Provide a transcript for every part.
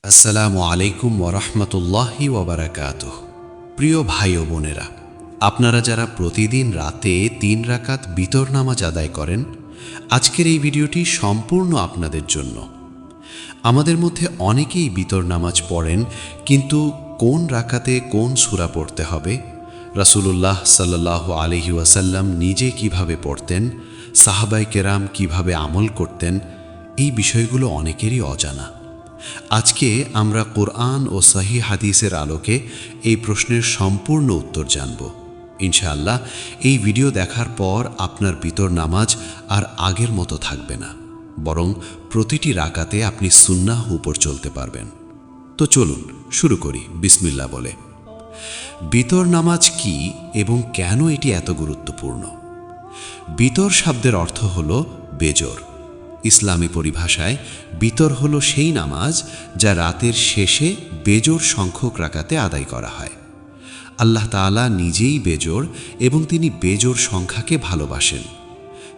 আসসালামু আলাইকুম ওরহমতুল্লাহি ওবারাকাতুহ। প্রিয় ভাই ও বোনেরা, আপনারা যারা প্রতিদিন রাতে 3 রাকাত বিতর নামাজ আদায় করেন, আজকের এই ভিডিওটি সম্পূর্ণ আপনাদের জন্য। আমাদের মধ্যে অনেকেই বিতর নামাজ পড়েন, কিন্তু কোন রাকাতে কোন সূরা পড়তে হবে, রাসূলুল্লাহ সাল্লাল্লাহু আলাইহি ওয়াসাল্লাম নিজে কিভাবে পড়তেন, সাহাবায়ে কেরাম কিভাবে আমল করতেন, এই বিষয়গুলো অনেকেরই অজানা। আজকে আমরা কোরআন ও সহিহ হাদিসের আলোকে এই প্রশ্নের সম্পূর্ণ উত্তর জানব। ইনশাআল্লাহ এই ভিডিও দেখার পর আপনার বিতর নামাজ আর আগের মতো থাকবে না, বরং প্রতিটি রাকাতে আপনি সুন্নাহ উপর চলতে পারবেন। তো চলুন শুরু করি বিসমিল্লাহ বলে। বিতর নামাজ কি এবং কেন এটি এত গুরুত্বপূর্ণ? বিতর শব্দের অর্থ হল বেজোড়। ইসলামী পরিভাষায় বিতর হলো সেই নামাজ যা রাতের শেষে বেজোড় সংখ্যক রাকাতে আদায় করা হয়। আল্লাহ তাআলা নিজেই বেজোড় এবং তিনি বেজোড় সংখ্যাকে ভালোবাসেন।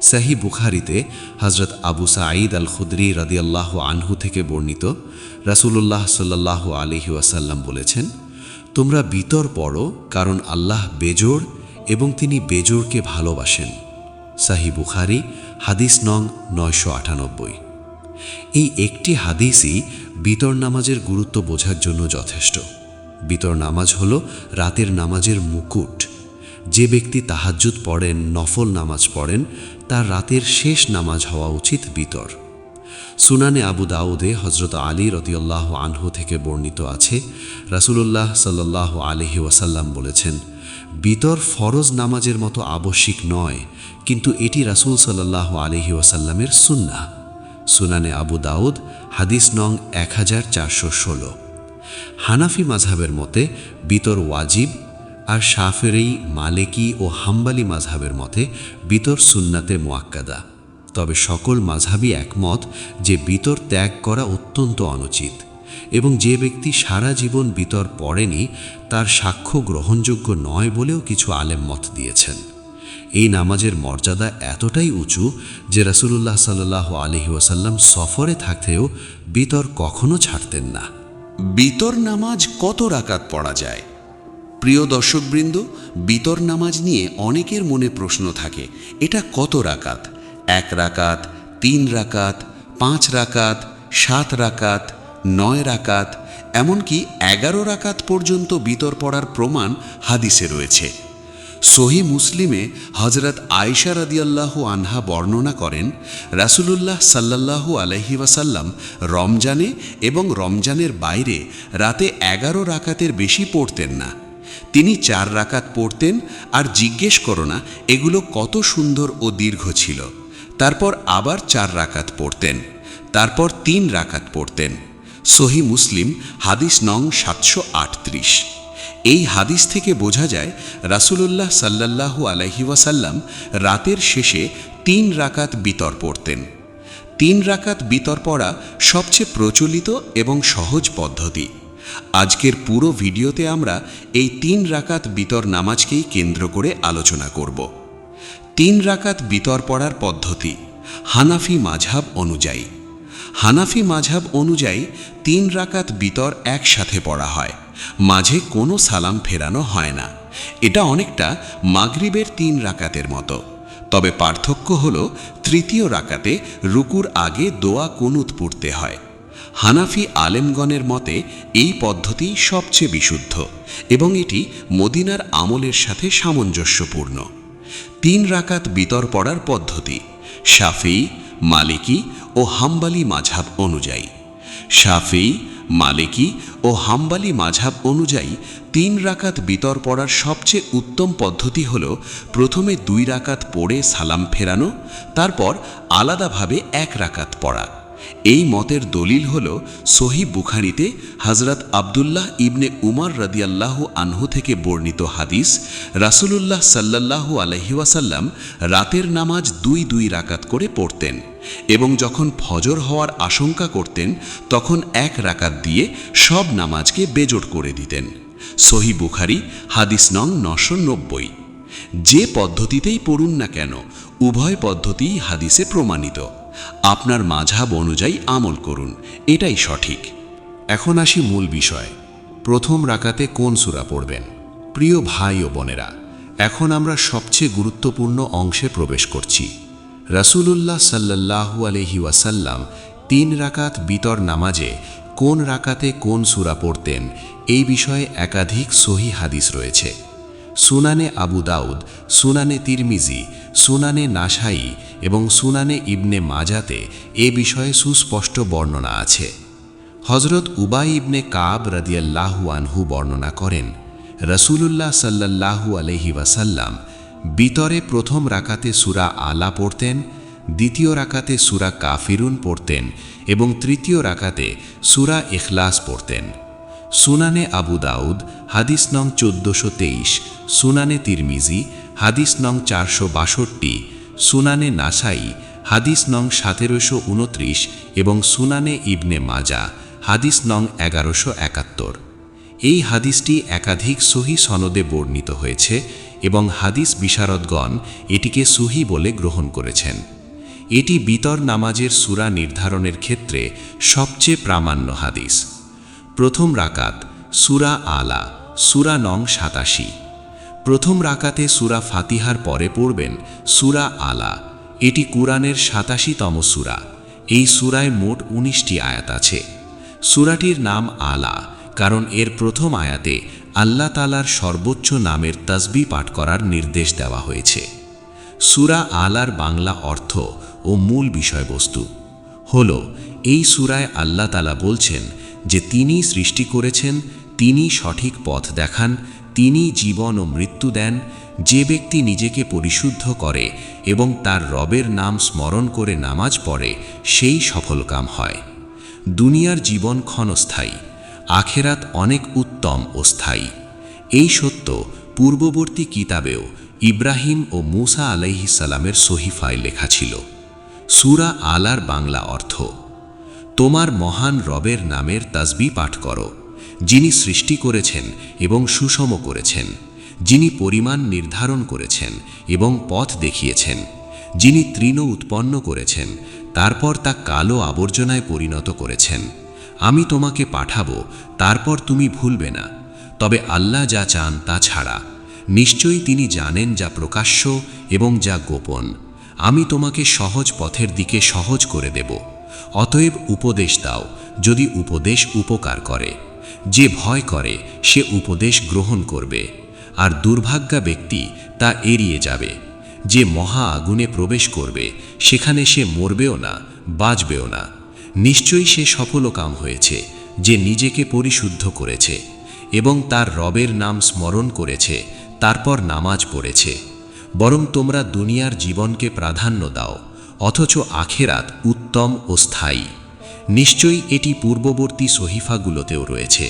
সহিহ বুখারীতে হযরত আবু সাঈদ আল খুদরি রাদিয়াল্লাহু আনহু থেকে বর্ণিত, রাসূলুল্লাহ সাল্লাল্লাহু আলাইহি ওয়াসাল্লাম বলেছেন, তোমরা বিতর পড়ো, কারণ আল্লাহ বেজোড় এবং তিনি বেজোড়কে ভালোবাসেন। সহিহ বুখারী হাদিস নং 998। এই একটি হাদিসই বিতর নামাজের গুরুত্ব বোঝার জন্য যথেষ্ট। বিতর নামাজ হল রাতের নামাজের মুকুট। যে ব্যক্তি তাহাজ্জুদ পড়েন, নফল নামাজ পড়েন, তার রাতের শেষ নামাজ হওয়া উচিত বিতর। সুনানে আবু দাউদে হযরত আলী রাদিয়াল্লাহু আনহু থেকে বর্ণিত আছে, রাসূলুল্লাহ সাল্লাল্লাহু আলাইহি ওয়াসাল্লাম বলেছেন, বিতর ফরজ নামাজের মতো আবশ্যিক নয়, কিন্তু এটি রাসূল সাল্লাল্লাহু আলাইহি ওয়াসাল্লামের সুন্নাহ। সুনানে আবু দাউদ হাদিস নং 1416। হানাফি মাযহাবের মতে বিতর ওয়াজিব, আর শাফিঈ, মালিকি ও হাম্বলি মাযহাবের মতে বিতর সুন্নাতে মুআক্কাদা। তবে সকল মাযহাবী একমত যে বিতর ত্যাগ করা অত্যন্ত অনুচিত, এবং যে ব্যক্তি সারা জীবন বিতর পড়েনি তার সাক্ষ্য গ্রহণযোগ্য নয় বলেও কিছু আলেম মত দিয়েছেন। এই নামাজের মর্যাদা এতটাই উঁচু যে রাসূলুল্লাহ সাল্লাল্লাহু আলাইহি ওয়াসাল্লাম সফরে থাকতেও বিতর কখনো ছাড়তেন না। বিতর নামাজ কত রাকাত পড়া যায়? প্রিয় দর্শকবৃন্দ, বিতর নামাজ নিয়ে অনেকের মনে প্রশ্ন থাকে, এটা কত রাকাত? 1 রাকাত, 3 রাকাত, 5 রাকাত, 7 রাকাত, 9 রাকাত, এমনকি 11 রাকাত পর্যন্ত বিতর পড়ার প্রমাণ হাদিসে রয়েছে। সহিহ মুসলিমে হযরত আয়েশা রাদিয়াল্লাহু আনহা বর্ণনা করেন, রাসূলুল্লাহ সাল্লাল্লাহু আলাইহি ওয়াসাল্লাম রমজানে এবং রমজানের বাইরে রাতে 11 রাকাতের বেশি পড়তেন না। তিনি 4 রাকাত পড়তেন, আর জিজ্ঞেস করো না এগুলো কত সুন্দর ও দীর্ঘ ছিল। তারপর আবার 4 রাকাত পড়তেন, তারপর 3 রাকাত পড়তেন। সহিহ মুসলিম হাদিস নং 738। এই হাদিস থেকে বোঝা যায় রাসূলুল্লাহ সাল্লাল্লাহু আলাইহি ওয়াসাল্লাম রাতের শেষে 3 রাকাত বিতর পড়তেন। 3 রাকাত বিতর পড়া সবচেয়ে প্রচলিত এবং সহজ পদ্ধতি। আজকের পুরো ভিডিওতে আমরা এই 3 রাকাত বিতর নামাজকেই কেন্দ্র করে আলোচনা করব। 3 রাকাত বিতর পড়ার পদ্ধতি হানাফি মাযহাব অনুযায়ী। হানাফি মাযহাব অনুযায়ী 3 রাকাত বিতর একসাথে পড়া হয়, মাঝে কোনো সালাম ফেরানো হয় না। এটা অনেকটা মাগরিবের 3 রাকাতের মতো। তবে পার্থক্য হলো তৃতীয় রাকাতে রুকুর আগে দোয়া কুনুত পড়তে হয়। হানাফি আলেমগণের মতে এই পদ্ধতি সবচেয়ে বিশুদ্ধ এবং এটি মদিনার আমলের সাথে সামঞ্জস্যপূর্ণ। 3 রাকাত বিতর পড়ার পদ্ধতি শাফিঈ, মালিকি ও হাম্বলি মাযহাব অনুযায়ী। শাফিঈ, মালিকি ও হাম্বলি মাযহাব অনুযায়ী 3 রাকাত বিতর পড়ার সবচেয়ে উত্তম পদ্ধতি হল প্রথমে 2 রাকাত পড়ে সালাম ফেরানো, তারপর আলাদাভাবে 1 রাকাত পড়া। এই মতের দলিল হল সহিহ বুখারীতে হযরত আব্দুল্লাহ ইবনে উমর রাদিয়াল্লাহু আনহু থেকে বর্ণিত হাদিস, রাসূলুল্লাহ সাল্লাল্লাহু আলাইহি ওয়াসাল্লাম রাতের নামাজ 2 রাকাত করে পড়তেন, এবং যখন ফজর হওয়ার আশঙ্কা করতেন তখন 1 রাকাত দিয়ে সব নামাজকে বেজোড় করে দিতেন। সহিহ বুখারী হাদিস নং 990। যে পদ্ধতিতেই পড়ুন না কেন, উভয় পদ্ধতিই হাদিসে প্রমাণিত। আপনার মাযহাব অনুযায়ী আমল করুন, এটাই সঠিক। এখন আসি মূল বিষয়, প্রথম রাকাতে কোন সূরা পড়বেন। প্রিয় ভাই ও বোনেরা, এখন আমরা সবচেয়ে গুরুত্বপূর্ণ অংশে প্রবেশ করছি। রাসূলুল্লাহ সাল্লাল্লাহু আলাইহি ওয়াসাল্লাম 3 রাকাত বিতর নামাজে কোন রাকাতে কোন সূরা পড়তেন এই বিষয়ে একাধিক সহিহ হাদিস রয়েছে। সুনানে আবু দাউদ, সুনানে তিরমিজি, সুনানে নাসাই এবং সুনানে ইবনে মাজাতে এ বিষয়ে সুস্পষ্ট বর্ণনা আছে। হযরত উবাই ইবনে কাব রাদিয়াল্লাহু আনহু বর্ণনা করেন, রাসূলুল্লাহ সাল্লাল্লাহু আলাইহি ওয়াসাল্লাম বিতরে প্রথম রাকাতে সূরা আলা পড়তেন, দ্বিতীয় রাকাতে সূরা কাফিরুন পড়তেন এবং তৃতীয় রাকাতে সূরা ইখলাস পড়তেন। সুনানে আবু দাউদ হাদিস নং 1423, সুনানে তিরমিজি হাদিস নং 462, সুনানে নাসাই হাদিস নং 1729 এবং সুনানে ইবনে মাজা হাদিস নং 1171। এই হাদিসটি একাধিক সহি সনদে বর্ণিত হয়েছে এবং হাদিস বিশারদগণ এটিকে সহি বলে গ্রহণ করেছেন। এটি বিতর নামাজের সূরা নির্ধারণের ক্ষেত্রে সবচেয়ে প্রামাণ্য হাদিস। প্রথম রাকাত সূরা আলা, সূরা নং 87। প্রথম রাকাতে সূরা ফাতিহার পরে পড়বেন সূরা আলা। এটি কুরআনের 87তম সূরা। এই সূরায় মোট 19টি আয়াত আছে। সূরাটির নাম আলা কারণ এর প্রথম আয়াতে আল্লাহ তাআলার সর্বোচ্চ নামের তাসবিহ পাঠ করার নির্দেশ দেওয়া হয়েছে। সূরা আলার বাংলা অর্থ ও মূল বিষয়বস্তু হল, এই সূরায় আল্লাহ তাআলা বলছেন যে তিনি সৃষ্টি করেছেন, তিনি সঠিক পথ দেখান, তিনি জীবন ও মৃত্যু দেন। যে ব্যক্তি নিজেকে পরিশুদ্ধ করে এবং তার রবের নাম স্মরণ করে নামাজ পড়ে সেই সফলকাম হয়। দুনিয়ার জীবন ক্ষণস্থায়ী, আখেরাত অনেক উত্তম ও স্থায়ী। এই সত্য পূর্ববর্তী কিতাবেও ইব্রাহিম ও মূসা আলাইহিস সালামের সহিফায় লেখা ছিল। সূরা আলার বাংলা অর্থ, তোমার মহান রবের নামের তাসবিহ পাঠ করো, যিনি সৃষ্টি করেছেন এবং সুষম করেছেন, যিনি পরিমাণ নির্ধারণ করেছেন এবং পথ দেখিয়েছেন, যিনি তৃণ উৎপন্ন করেছেন তারপর তা কালো আবর্জনায় পরিণত করেছেন। আমি তোমাকে পাঠাবো, তারপর তুমি ভুলবে না, তবে আল্লাহ যা চান তা ছাড়া। নিশ্চয়ই তিনি জানেন যা প্রকাশ্য এবং যা গোপন। আমি তোমাকে সহজ পথের দিকে সহজ করে দেব। অতএব উপদেশ দাও, যদি উপদেশ উপকার করে। যে ভয় করে সে উপদেশ গ্রহণ করবে, আর দুর্ভাগ্যা ব্যক্তি তা এড়িয়ে যাবে। যে মহা আগুনে প্রবেশ করবে সেখানে সে মরবেও না, বাঁচবেও না। নিশ্চয়ই সে সফলকাম হয়েছে যে নিজেকে পরিশুদ্ধ করেছে এবং তার রবের নাম স্মরণ করেছে, তারপর নামাজ পড়েছে। বরং তোমরা দুনিয়ার জীবনকে প্রাধান্য দাও, অথচ আখেরাত উত্তম ও স্থায়ী। নিশ্চয়ই এটি পূর্ববর্তী সহিফাগুলোতেও রয়েছে,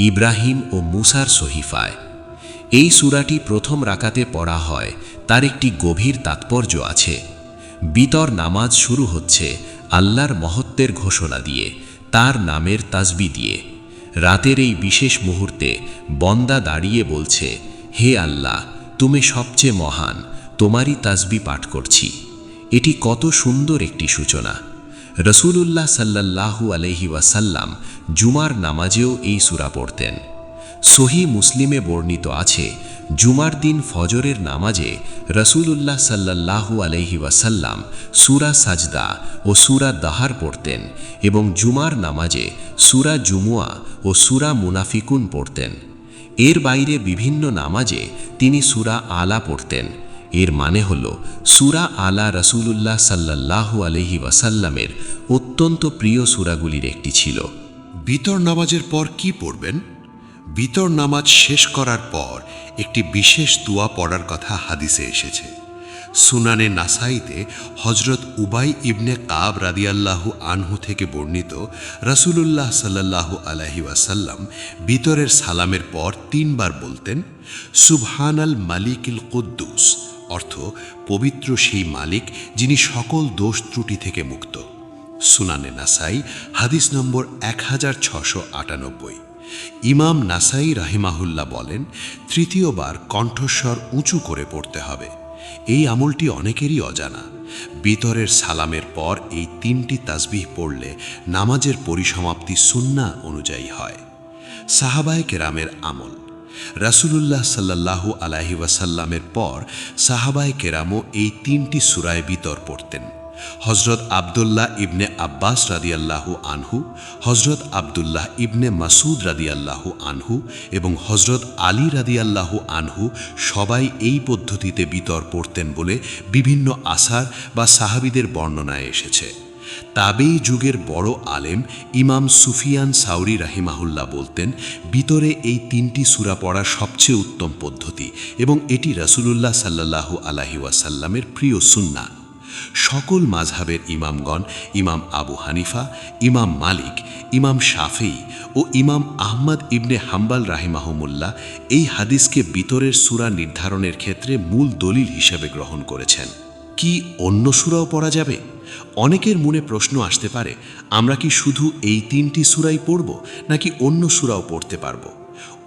ইব্রাহিম ও মূসার সহিফায়। এই সূরাটি প্রথম রাকাতে পড়া হয়, তার একটি গভীর তাৎপর্য আছে। বিতর নামাজ শুরু হচ্ছে আল্লাহর মহত্বের ঘোষণা দিয়ে, তার নামের তাসবিহ দিয়ে। রাতের এই বিশেষ মুহূর্তে বন্দা দাঁড়িয়ে বলছে, হে আল্লাহ, তুমি সবচেয়ে মহান, তোমারই তাসবিহ পাঠ করছি। এটি কত সুন্দর একটি সূচনা। রাসূলুল্লাহ সাল্লাল্লাহু আলাইহি ওয়াসাল্লাম জুমার নামাজেও এই সূরা পড়তেন। সহিহ মুসলিমে বর্ণিত আছে, জুমার দিন ফজরের নামাজে রাসূলুল্লাহ সাল্লাল্লাহু আলাইহি ওয়াসাল্লাম সূরা সাজদা ও সূরা দাহার পড়তেন এবং জুমার নামাজে সূরা জুমুয়া ও সূরা মুনাফিকুন পড়তেন। এর বাইরে বিভিন্ন নামাজে তিনি সূরা আলা পড়তেন। এর মানে হল সূরা আলা রাসূলুল্লাহ সাল্লাল্লাহু আলাইহি ওয়াসাল্লামের অত্যন্ত প্রিয় সূরাগুলির একটি ছিল। বিতর নামাজের পর কি পড়বেন? বিতর নামাজ শেষ করার পর একটি বিশেষ দোয়া পড়ার কথা হাদিসে এসেছে। সুনানে নাসাইতে হযরত উবাই ইবনে কাব রাদিয়াল্লাহু আনহু থেকে বর্ণিত, রাসূলুল্লাহ সাল্লাল্লাহু আলাইহি ওয়াসাল্লাম বিতরের সালামের পর 3 বার বলতেন, সুবহানাল মালিকিল কুদ্দুস, অর্থ পবিত্র সেই মালিক যিনি সকল দোষ ত্রুটি থেকে মুক্ত। সুনানে নাসাই হাদিস নম্বর 1698। ইমাম নাসাই রাহিমাহুল্লাহ বলেন, তৃতীয়বার কণ্ঠস্বর উঁচু করে পড়তে হবে। এই আমলটি অনেকেরই অজানা। বিতরের সালামের পর এই 3টি তাসবিহ পড়লে নামাজের পরিসমাপ্তি সুন্নাহ অনুযায়ী হয়। সাহাবায়ে কেরামের আমল। রাসূলুল্লাহ সাল্লাল্লাহু আলাইহি ওয়াসাল্লামের পর সাহাবায়ে কেরামও এই 3টি সূরায়ে বিতর পড়তেন। হযরত আব্দুল্লাহ ইবনে আব্বাস রাদিয়াল্লাহু আনহু, হযরত আব্দুল্লাহ ইবনে মাসউদ রাদিয়াল্লাহু আনহু এবং হযরত আলী রাদিয়াল্লাহু আনহু সবাই এই পদ্ধতিতে বিতর পড়তেন বলে বিভিন্ন আসার বা সাহাবীদের বর্ণনায় এসেছে। তাবেই যুগের বড় আলেম ইমাম সুফিয়ান সাউরি রাহিমাহুল্লাহ বলতেন, বিতরে এই 3টি সূরা পড়া সবচেয়ে উত্তম পদ্ধতি এবং এটি রাসূলুল্লাহ সাল্লাল্লাহু আলাইহি ওয়াসাল্লামের প্রিয় সুন্নাহ। সকল মাযহাবের ইমামগণ, ইমাম আবু হানিফা, ইমাম মালিক, ইমাম শাফেঈ ও ইমাম আহমদ ইবনে হাম্বল রাহিমাহুমুল্লাহ এই হাদিসকে বিতরের সূরা নির্ধারণের ক্ষেত্রে মূল দলিল হিসেবে গ্রহণ করেছেন। কি অন্য সূরাও পড়া যাবে? অনেকের মনে প্রশ্ন আসতে পারে, আমরা কি শুধু এই 3টি সূরাই পড়ব নাকি অন্য সূরাও পড়তে পারব?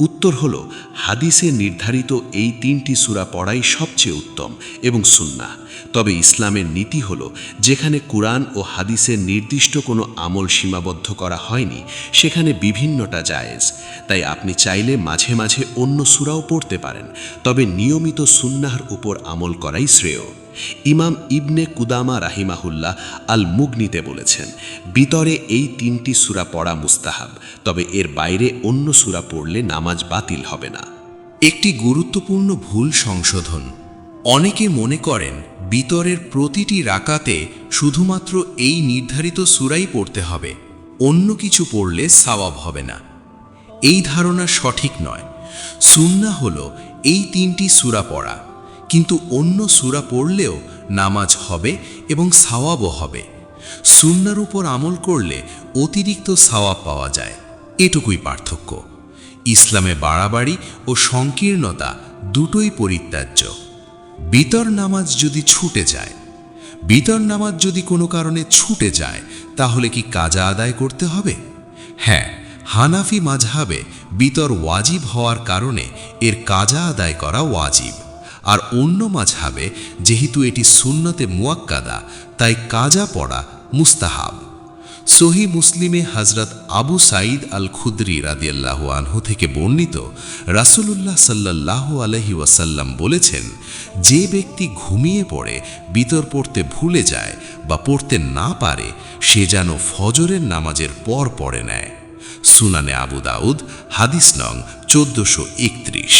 উত্তর হলো, হাদিসে নির্ধারিত এই 3টি সূরা পড়াই সবচেয়ে উত্তম এবং সুন্নাহ। তবে ইসলামের নীতি হলো, যেখানে কুরআন ও হাদিসের নির্দিষ্ট কোনো আমল সীমাবদ্ধ করা হয়নি সেখানে বিভিন্নটা জায়েজ। তাই আপনি চাইলে মাঝে মাঝে অন্য সূরাও পড়তে পারেন, তবে নিয়মিত সুন্নাহর উপর আমল করাই শ্রেয়। ইমাম ইবনে কুদামা রাহিমাহুল্লাহ আল মুগনিতে বলেছেন, বিতরে এই 3টি সূরা পড়া মুস্তাহাব, তবে এর বাইরে অন্য সূরা পড়লে নামাজ বাতিল হবে না। একটি গুরুত্বপূর্ণ ভুল সংশোধন। অনেকে মনে করেন বিতরের প্রতিটি রাকাতে শুধুমাত্র এই নির্ধারিত সূরাই পড়তে হবে, অন্য কিছু পড়লে সওয়াব হবে না। এই ধারণা সঠিক নয়। সুন্নাহ হলো এই 3টি সূরা পড়া, কিন্তু অন্য সূরা পড়লেও নামাজ হবে এবং সওয়াবও হবে। সুন্নাহর উপর আমল করলে অতিরিক্ত সওয়াব পাওয়া যায়, এটুকুই পার্থক্য। ইসলামে বাড়াবাড়ি ও সংকীর্ণতা দুটোই পরিত্যাজ্য। বিতর নামাজ যদি ছুটে যায়, বিতর নামাজ যদি কোনো কারণে ছুটে যায়, তাহলে কি কাজা আদায় করতে হবে? হ্যাঁ, হানাফি মাযহাবে বিতর ওয়াজিব হওয়ার কারণে এর কাজা আদায় করা ওয়াজিব। আর অন্য মাযহাবে যেহেতু এটি সুন্নতে মুয়াক্কাদা, তাই কাজা পড়া মুস্তাহাব। সহিহ মুসলিমে হযরত আবু সাঈদ আল খুদরি রাদিয়াল্লাহু আনহু থেকে বর্ণিত, রাসূলুল্লাহ সাল্লাল্লাহু আলাইহি ওয়াসাল্লাম বলেছেন, যে ব্যক্তি ঘুমিয়ে পড়ে বিতর পড়তে ভুলে যায় বা পড়তে না পারে, সে যেন ফজরের নামাজের পর পড়ে নেয়। সুনানে আবু দাউদ হাদিস নং 1431,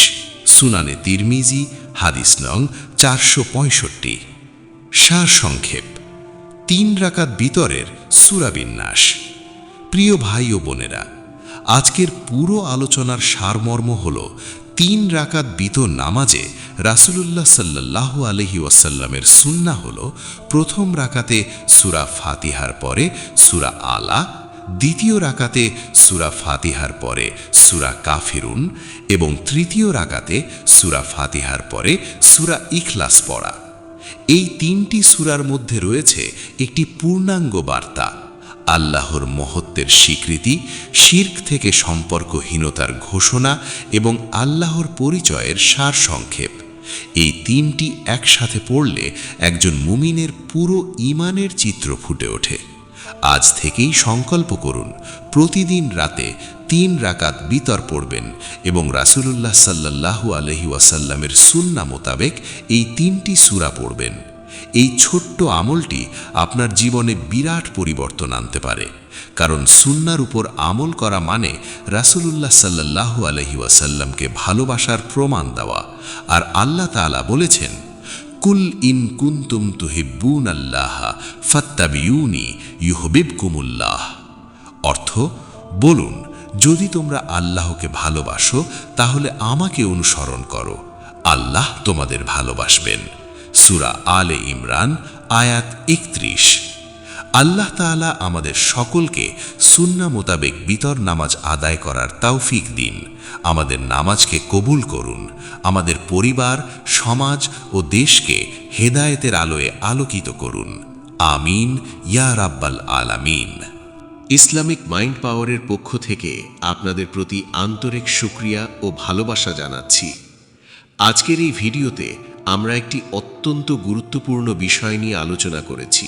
সুনানে তিরমিজি হাদিস নং 465। সার সংক্ষেপ: 3 রাকাত বিতরের সূরা বিন্যাস। প্রিয় ভাই ও বোনেরা, আজকের পুরো আলোচনার সারমর্ম হল 3 রাকাত বিতর নামাজে রাসূলুল্লাহ সাল্লাল্লাহু আলাইহি ওয়াসাল্লামের সুন্নাহ হল, প্রথম রাকাতে সূরা ফাতিহার পরে সূরা আলা, দ্বিতীয় রাকাতে সূরা ফাতিহার পরে সূরা কাফিরুন এবং তৃতীয় রাকাতে সূরা ফাতিহার পরে সূরা ইখলাস পড়া। এই 3টি সূরার মধ্যে রয়েছে একটি পূর্ণাঙ্গ বার্তা, আল্লাহর মহত্বের স্বীকৃতি, শিরক থেকে সম্পর্কহীনতার ঘোষণা এবং আল্লাহর পরিচয়ের সার সংক্ষেপ। এই 3টি একসাথে পড়লে একজন মুমিনের পুরো ঈমানের চিত্র ফুটে ওঠে। আজ থেকেই সংকল্প করুন, প্রতিদিন রাতে 3 রাকাত বিতর পড়বেন এবং রাসূলুল্লাহ সাল্লাল্লাহু আলাইহি ওয়াসাল্লামের সুন্নাহ মোতাবেক এই 3টি সূরা পড়বেন। এই ছোট্ট আমলটি আপনার জীবনে বিরাট পরিবর্তন আনতে পারে, কারণ সুন্নাহর উপর আমল করা মানে রাসূলুল্লাহ সাল্লাল্লাহু আলাইহি ওয়াসাল্লামকে ভালোবাসার প্রমাণ দেওয়া। আর আল্লাহ তাআলা বলেছেন, কুল ইন কুনতুম তুহিব্বুনাল্লাহ ফাত্তাবিউনি ইউহিব্বুকুমুল্লাহ। অর্থ, বলুন, যদি তোমরা আল্লাহকে ভালোবাসো তাহলে আমাকে অনুসরণ করো, আল্লাহ তোমাদের ভালোবাসবেন। সূরা আলে ইমরান আয়াত 31। আল্লাহ তাআলা আমাদের সকলকে সুন্নাহ মোতাবেক বিতর নামাজ আদায় করার তৌফিক দিন। আমাদের নামাজকে কবুল করুন। আমাদের পরিবার, সমাজ ও দেশকে হেদায়েতের আলোয় আলোকিত করুন। আমিন ইয়া রাব্বাল আলামিন। ইসলামিক মাইন্ড পাওয়ারের পক্ষ থেকে আপনাদের প্রতি আন্তরিক শুকরিয়া ও ভালোবাসা জানাচ্ছি। আজকের এই ভিডিওতে আমরা একটি অত্যন্ত গুরুত্বপূর্ণ বিষয় নিয়ে আলোচনা করেছি।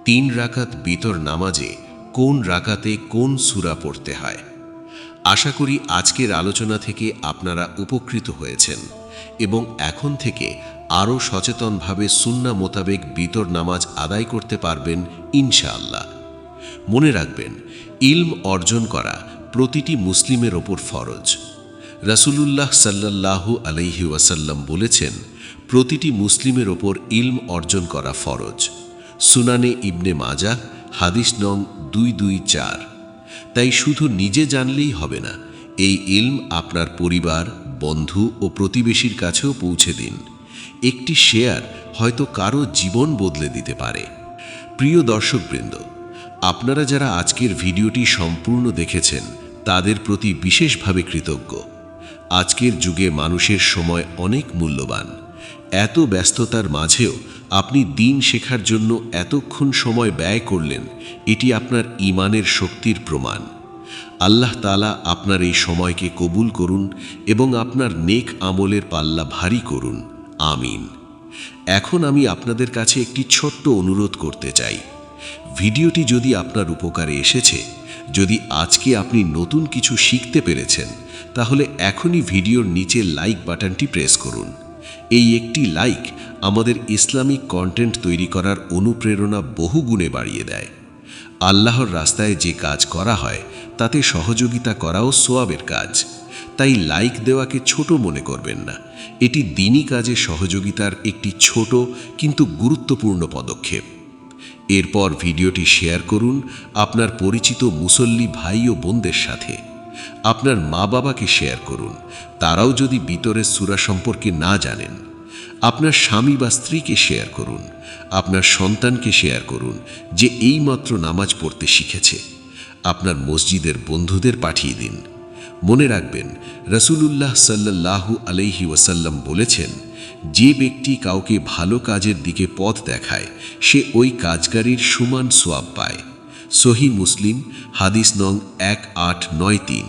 3 রাকাত বিতর নামাজে কোন রাকাতে কোন সূরা পড়তে হয়। আশা করি আজকের আলোচনা থেকে আপনারা উপকৃত হয়েছেন এবং এখন থেকে আরও সচেতনভাবে সুন্নাহ মোতাবেক বিতর নামাজ আদায় করতে পারবেন ইনশাআল্লাহ। মনে রাখবেন, ইলম অর্জন করা প্রতিটি মুসলিমের ওপর ফরজ। রাসূলুল্লাহ সাল্লাল্লাহু আলাইহি ওয়াসাল্লাম বলেছেন, প্রতিটি মুসলিমের ওপর ইলম অর্জন করা ফরজ। সুনানে ইবনে মাজাহ, হাদিস নং 224। তাই শুধু নিজে জানলেই হবে না, এই ইলম আপনার পরিবার, বন্ধু ও প্রতিবেশীর কাছেও পৌঁছে দিন। একটি শেয়ার হয়তো কারো জীবন বদলে দিতে পারে। প্রিয় দর্শকবৃন্দ, আপনারা যারা আজকের ভিডিওটি সম্পূর্ণ দেখেছেন তাদের প্রতি বিশেষভাবে কৃতজ্ঞ। আজকের যুগে মানুষের সময় অনেক মূল্যবান। এত ব্যস্ততার মাঝেও আপনি দ্বীন শেখার জন্য এতক্ষণ সময় ব্যয় করলেন, এটি আপনার ঈমানের শক্তির প্রমাণ। আল্লাহ তাআলা আপনার এই সময়কে কবুল করুন এবং আপনার নেক আমলের পাল্লা ভারী করুন। আমিন। এখন আমি আপনাদের কাছে একটি ছোট্ট অনুরোধ করতে চাই। ভিডিওটি যদি আপনার উপকারে এসেছে, যদি আজকে আপনি নতুন কিছু শিখতে পেরেছেন, তাহলে এখনই ভিডিওর নিচে লাইক বাটনটি প্রেস করুন। এই একটি লাইক আমাদের ইসলামিক কন্টেন্ট তৈরি করার অনুপ্রেরণা বহুগুণে বাড়িয়ে দেয়। আল্লাহর রাস্তায় যে কাজ করা হয় তাতে সহযোগিতা করাও সোয়াবের কাজ। তাই লাইক দেওয়াকে ছোট মনে করবেন না। এটি দ্বীনি কাজে সহযোগিতার একটি ছোট কিন্তু গুরুত্বপূর্ণ পদক্ষেপ। এরপর ভিডিওটি শেয়ার করুন আপনার পরিচিত মুসল্লি ভাই ও বোনদের সাথে। আপনার মা বাবাকে শেয়ার করুন, তারাও যদি বিতরের সূরা সম্পর্কে না জানেন। আপনার স্বামী বা স্ত্রীকে শেয়ার করুন, আপনার সন্তানকে শেয়ার করুন যে এইমাত্র নামাজ পড়তে শিখেছে। আপনার মসজিদের বন্ধুদের পাঠিয়ে দিন। মনে রাখবেন, রাসূলুল্লাহ সাল্লাল্লাহু আলাইহি ওয়াসাল্লাম বলেছেন, যে ব্যক্তি কাউকে ভালো কাজের দিকে পথ দেখায় সে ওই কাজকারীর সমান সোয়াব পায়। সহিহ মুসলিম, হাদিস নং 1893।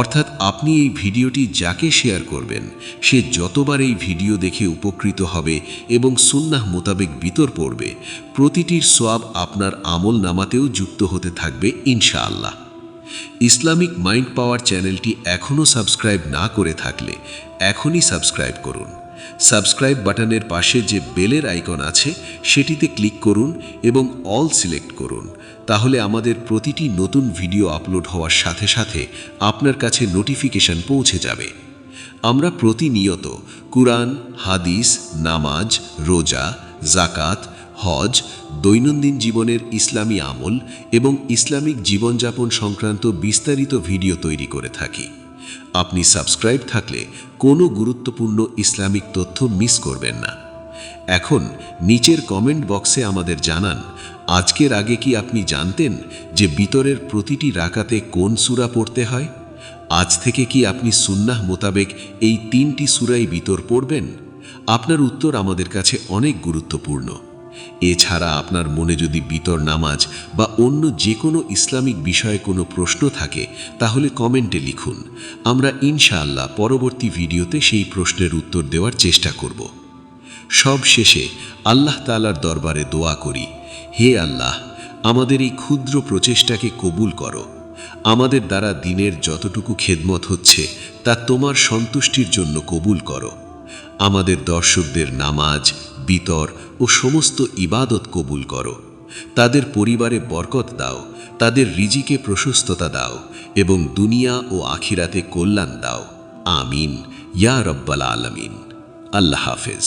অর্থাৎ আপনি এই ভিডিওটি যাকে শেয়ার করবেন, সে যতবার এই ভিডিও দেখে উপকৃত হবে এবং সুন্নাহ মোতাবেক বিতর পড়বে, প্রতিটির সোয়াব আপনার আমল নামাতেও যুক্ত হতে থাকবে ইনশাআল্লাহ। ইসলামিক মাইন্ড পাওয়ার চ্যানেলটি এখনও সাবস্ক্রাইব না করে থাকলে এখনই সাবস্ক্রাইব করুন। সাবস্ক্রাইব বাটনের পাশে যে বেলের আইকন আছে সেটিতে ক্লিক করুন এবং অল সিলেক্ট করুন। তাহলে আমাদের প্রতিটি নতুন ভিডিও আপলোড হওয়ার সাথে সাথে আপনার কাছে নোটিফিকেশন পৌঁছে যাবে। আমরা প্রতিনিয়ত কুরআন, হাদিস, নামাজ, রোজা, যাকাত, হজ, দৈনন্দিন জীবনের ইসলামী আমল এবং ইসলামিক জীবনযাপন সংক্রান্ত বিস্তারিত ভিডিও তৈরি করে থাকি। আপনি সাবস্ক্রাইব থাকলে কোনো গুরুত্বপূর্ণ ইসলামিক তথ্য মিস করবেন না। এখন নিচের কমেন্ট বক্সে আমাদের জানান, আজকের আগে কি আপনি জানতেন যে বিতরের প্রতিটি রাকাতে কোন সূরা পড়তে হয়? আজ থেকে কি আপনি সুন্নাহ মোতাবেক এই 3টি সূরাই বিতর পড়বেন? আপনার উত্তর আমাদের কাছে অনেক গুরুত্বপূর্ণ। এছাড়া আপনার মনে যদি বিতর নামাজ বা অন্য যে কোনো ইসলামিক বিষয়ে কোনো প্রশ্ন থাকে তাহলে কমেন্টে লিখুন। আমরা ইনশাআল্লাহ পরবর্তী ভিডিওতে সেই প্রশ্নের উত্তর দেওয়ার চেষ্টা করব। সব শেষে আল্লাহ তাআলার দরবারে দোয়া করি, হে আল্লাহ, আমাদের এই ক্ষুদ্র প্রচেষ্টাকে কবুল করো। আমাদের দ্বারা দিনের যতটুকু খেদমত হচ্ছে তা তোমার সন্তুষ্টির জন্য কবুল করো। আমাদের দর্শকদের নামাজ, বিতর ও সমস্ত ইবাদত কবুল করো। তাদের পরিবারে বরকত দাও, তাদের রিজিকে প্রশস্ততা দাও এবং দুনিয়া ও আখিরাতে কল্যাণ দাও। আমিন ইয়া রব্বাল আলামিন। আল্লাহ হাফেজ।